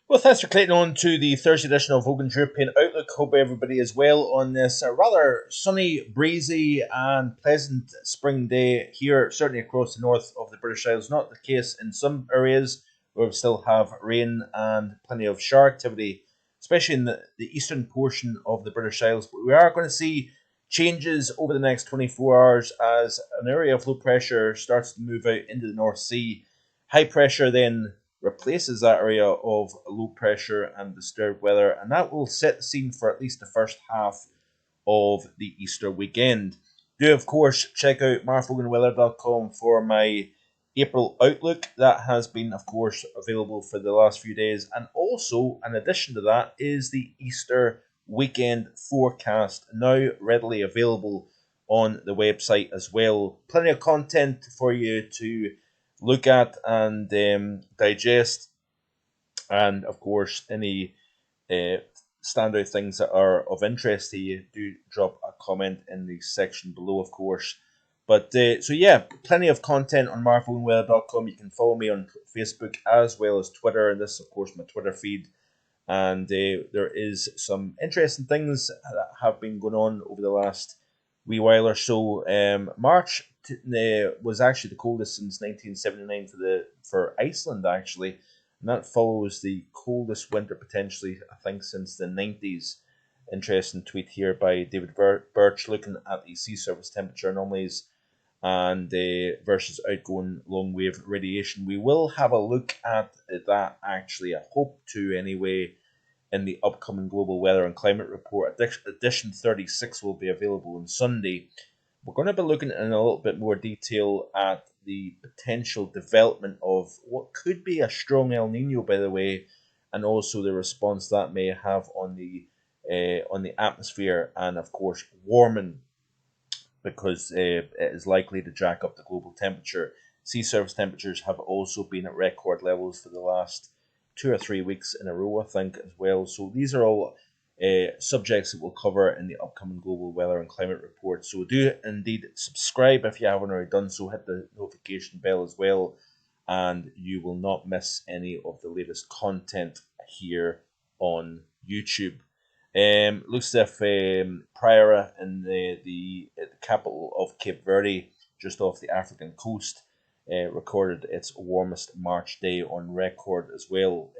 Well, thanks for clicking on to the Thursday edition of Hogan's European Outlook. Hope everybody is well on this rather sunny, breezy, and pleasant spring day here, certainly across the north of the British Isles. Not the case in some areas where we still have rain and plenty of shower activity, especially in the eastern portion of the British Isles. But we are going to see changes over the next 24 hours as an area of low pressure starts to move out into the North Sea. High pressure then replaces that area of low pressure and disturbed weather, and that will set the scene for at least the first half of the Easter weekend. Do, of course, check out marfoganweather.com for my April outlook. That has been, of course, available for the last few days, and also, in addition to that, is the Easter weekend forecast now readily available on the website as well. Plenty of content for you to look at and digest, and of course, any uh, standout things that are of interest to you, do drop a comment in the section below, of course. But so yeah, plenty of content on marfoganweather.com. You can follow me on Facebook as well as Twitter, and this, of course, my Twitter feed. And there is some interesting things that have been going on over the last wee while or so. March was actually the coldest since 1979 for Iceland, actually, and that follows the coldest winter potentially, I think, since the 90s. Interesting tweet here by David Birch looking at the sea surface temperature anomalies and versus outgoing long wave radiation. We will have a look at that, actually, I hope to anyway, in the upcoming Global Weather and Climate Report. Edition 36 will be available on Sunday. We're going to be looking in a little bit more detail at the potential development of what could be a strong El Nino, by the way, and also the response that may have on the atmosphere, and of course warming, because it is likely to jack up the global temperature. Sea surface temperatures have also been at record levels for the last 2 or 3 weeks in a row, I think, as well. So these are all subjects that we'll cover in the upcoming Global Weather and Climate Report. So do indeed subscribe if you haven't already done so. Hit the notification bell as well, and you will not miss any of the latest content here on YouTube. Looks as if Praia in the capital of Cape Verde, just off the African coast, recorded its warmest March day on record as well.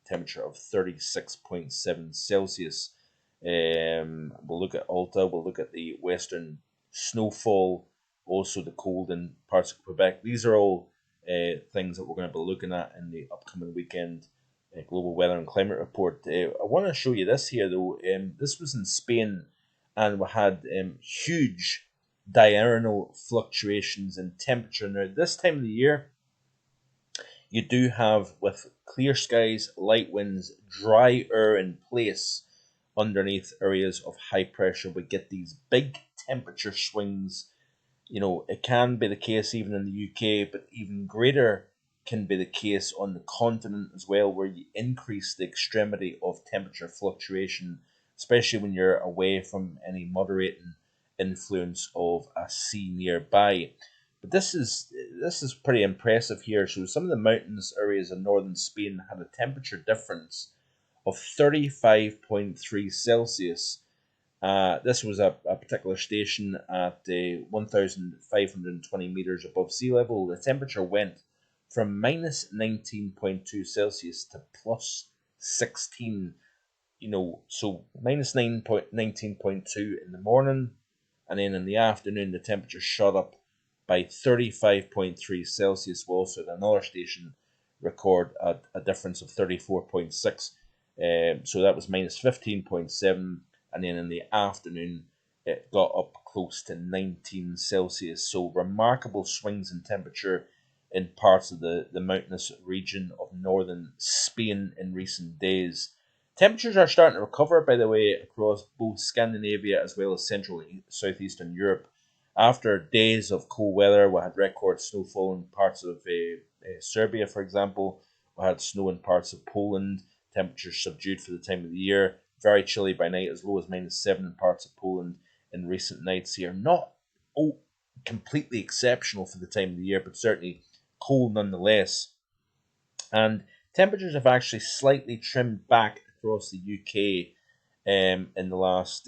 Temperature of 36.7 Celsius. We'll look at Alta, we'll look at the western snowfall, also the cold in parts of Quebec. These are all things that we're going to be looking at in the upcoming weekend Global Weather and Climate Report. I want to show you this here, though. This was in Spain, and we had huge diurnal fluctuations in temperature. Now, this time of the year, you do have, with clear skies, light winds, dry air in place underneath areas of high pressure, we get these big temperature swings. You know, it can be the case even in the UK, but even greater can be the case on the continent as well, where you increase the extremity of temperature fluctuation, especially when you're away from any moderating influence of a sea nearby. But this is pretty impressive here. So some of the mountainous areas in northern Spain had a temperature difference of 35.3 Celsius. This was a particular station at 1,520 meters above sea level. The temperature went from minus 19.2 Celsius to plus 16. So minus 19.2 in the morning, and then in the afternoon the temperature shot up by 35.3 Celsius. We also had another station record a difference of 34.6. So that was minus 15.7, and then in the afternoon it got up close to 19 Celsius. So remarkable swings in temperature in parts of the mountainous region of northern Spain in recent days. Temperatures are starting to recover, by the way, across both Scandinavia as well as Central and Southeastern Europe. After days of cool weather, we had record snowfall in parts of Serbia, for example. We had snow in parts of Poland. Temperatures subdued for the time of the year. Very chilly by night, as low as -7 in parts of Poland in recent nights here. Not completely exceptional for the time of the year, but certainly cold nonetheless. And Temperatures have actually slightly trimmed back across the UK in the last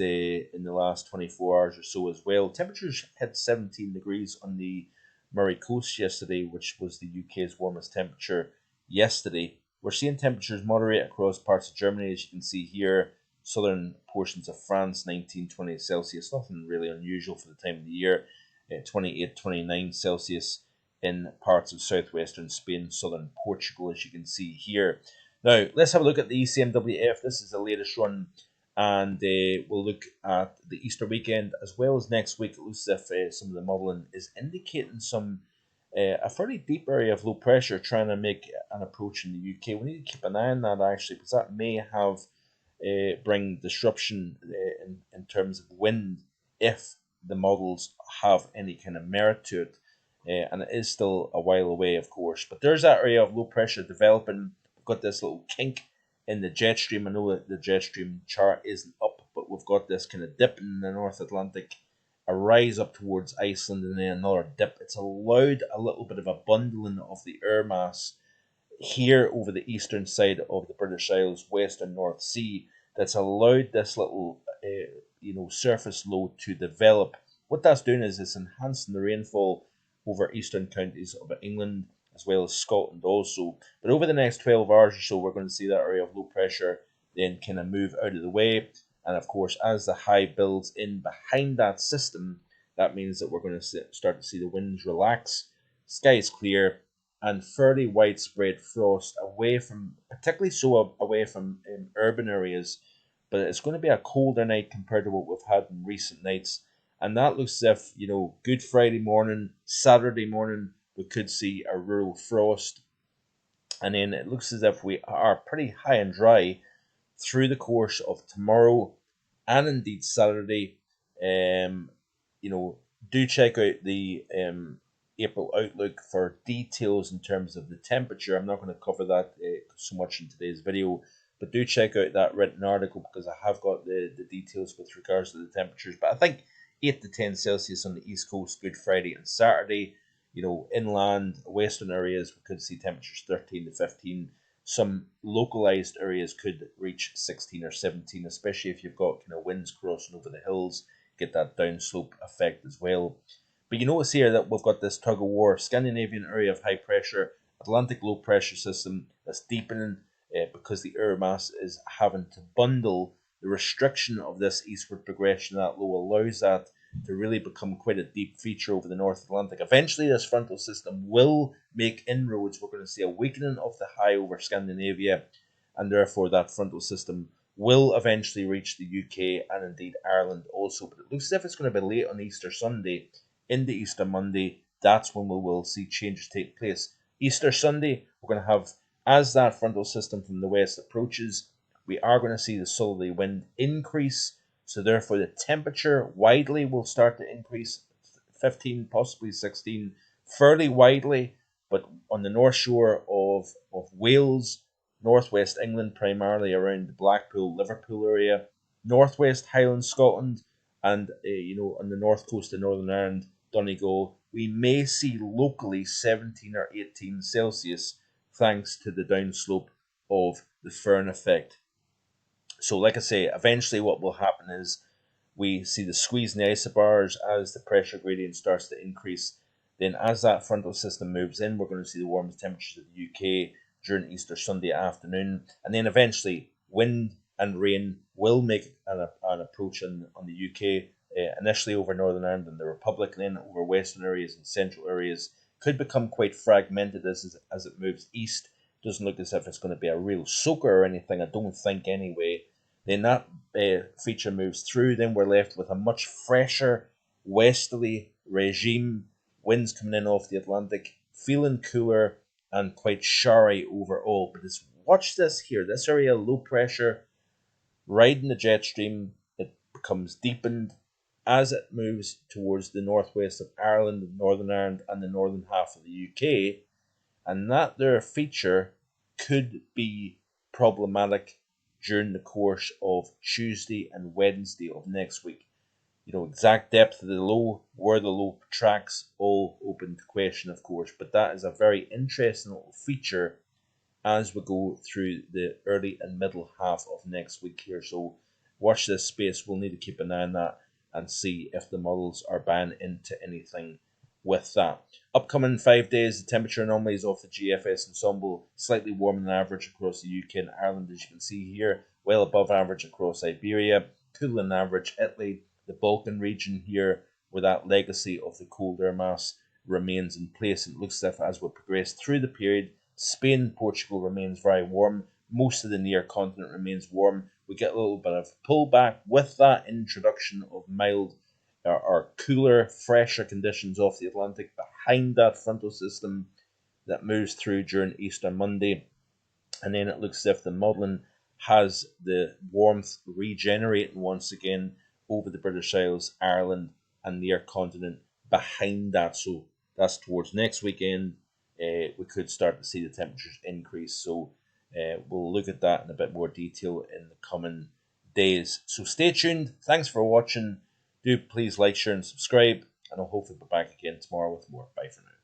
24 hours or so as well. Temperatures hit 17 degrees on the Murray Coast yesterday, which was the UK's warmest temperature yesterday. We're seeing temperatures moderate across parts of Germany, as you can see here. Southern portions of France, 19, 20 Celsius, nothing really unusual for the time of the year. 28, 29 Celsius in parts of southwestern Spain, southern Portugal, as you can see here. Now, let's have a look at the ECMWF. This is the latest run, and we'll look at the Easter weekend as well as next week. It looks as if some of the modelling is indicating a fairly deep area of low pressure trying to make an approach in the UK. We need to keep an eye on that actually, because that may have bring disruption in terms of wind if the models have any kind of merit to it. And it is still a while away, of course. But there's that area of low pressure developing. We've got this little kink in the jet stream. I know that the jet stream chart isn't up, but we've got this kind of dip in the North Atlantic, a rise up towards Iceland, and then another dip. It's allowed a little bit of a bundling of the air mass here over the eastern side of the British Isles, western North Sea, that's allowed this little surface low to develop. What that's doing is it's enhancing the rainfall over eastern counties of England as well as Scotland also. But over the next 12 hours or so, we're going to see that area of low pressure then kind of move out of the way. And of course, as the high builds in behind that system, that means that we're going to start to see the winds relax, sky is clear, and fairly widespread frost away from, particularly so away from urban areas. But it's going to be a colder night compared to what we've had in recent nights. And that looks as if, Good Friday morning, Saturday morning, we could see a rural frost. And then it looks as if we are pretty high and dry through the course of tomorrow and indeed Saturday. Do check out the April outlook for details in terms of the temperature. I'm not going to cover that so much in today's video, but do check out that written article because I have got the details with regards to the temperatures. But I think 8 to 10 Celsius on the East Coast, Good Friday and Saturday. Inland, western areas, we could see temperatures 13 to 15. Some localized areas could reach 16 or 17, especially if you've got kind of winds crossing over the hills, get that downslope effect as well. But you notice here that we've got this tug of war, Scandinavian area of high pressure, Atlantic low pressure system that's deepening because the air mass is having to bundle. The restriction of this eastward progression that low allows that to really become quite a deep feature over the North Atlantic. Eventually, this frontal system will make inroads. We're going to see a weakening of the high over Scandinavia, and therefore that frontal system will eventually reach the UK and indeed Ireland also. But it looks as if it's going to be late on Easter Sunday into Easter Monday. That's when we will see changes take place. Easter Sunday, we're going to have, as that frontal system from the west approaches, we are going to see the southerly wind increase. So therefore the temperature widely will start to increase 15, possibly 16, fairly widely, but on the north shore of Wales, northwest England, primarily around the Blackpool, Liverpool area, northwest Highland Scotland, and on the north coast of Northern Ireland, Donegal, we may see locally 17 or 18 Celsius thanks to the downslope of the Fern effect. So, like I say, eventually what will happen is we see the squeeze in the isobars as the pressure gradient starts to increase. Then, as that frontal system moves in, we're going to see the warmest temperatures of the UK during Easter Sunday afternoon. And then eventually, wind and rain will make an approach on the UK, initially over Northern Ireland and the Republic, and then over western areas and central areas. Could become quite fragmented as it moves east. Doesn't look as if it's going to be a real soaker or anything, I don't think anyway. Then that feature moves through. Then we're left with a much fresher westerly regime. Winds coming in off the Atlantic, feeling cooler and quite showery overall. But watch this here. This area, low pressure, riding the jet stream. It becomes deepened as it moves towards the northwest of Ireland, Northern Ireland, and the northern half of the UK. And that there feature could be problematic during the course of Tuesday and Wednesday of next week. Exact depth of the low, where the low tracks, all open to question, of course. But that is a very interesting little feature as we go through the early and middle half of next week here. So watch this space. We'll need to keep an eye on that and see if the models are buying into anything with that. Upcoming 5 days, the temperature anomalies of the GFS ensemble slightly warmer than average across the UK and Ireland, as you can see here, well above average across Iberia, cooler than average Italy, the Balkan region here, where that legacy of the cold air mass remains in place. It looks as if as we progress through the period, Spain, Portugal remains very warm. Most of the near continent remains warm. We get a little bit of pullback with that introduction of mild or cooler, fresher conditions off the Atlantic behind that frontal system that moves through during Easter Monday. And then it looks as if the modelling has the warmth regenerating once again over the British Isles, Ireland, and near continent behind that. So that's towards next weekend. We could start to see the temperatures increase. So we'll look at that in a bit more detail in the coming days. So stay tuned. Thanks for watching. Do please like, share, and subscribe. And I'll hopefully be back again tomorrow with more. Bye for now.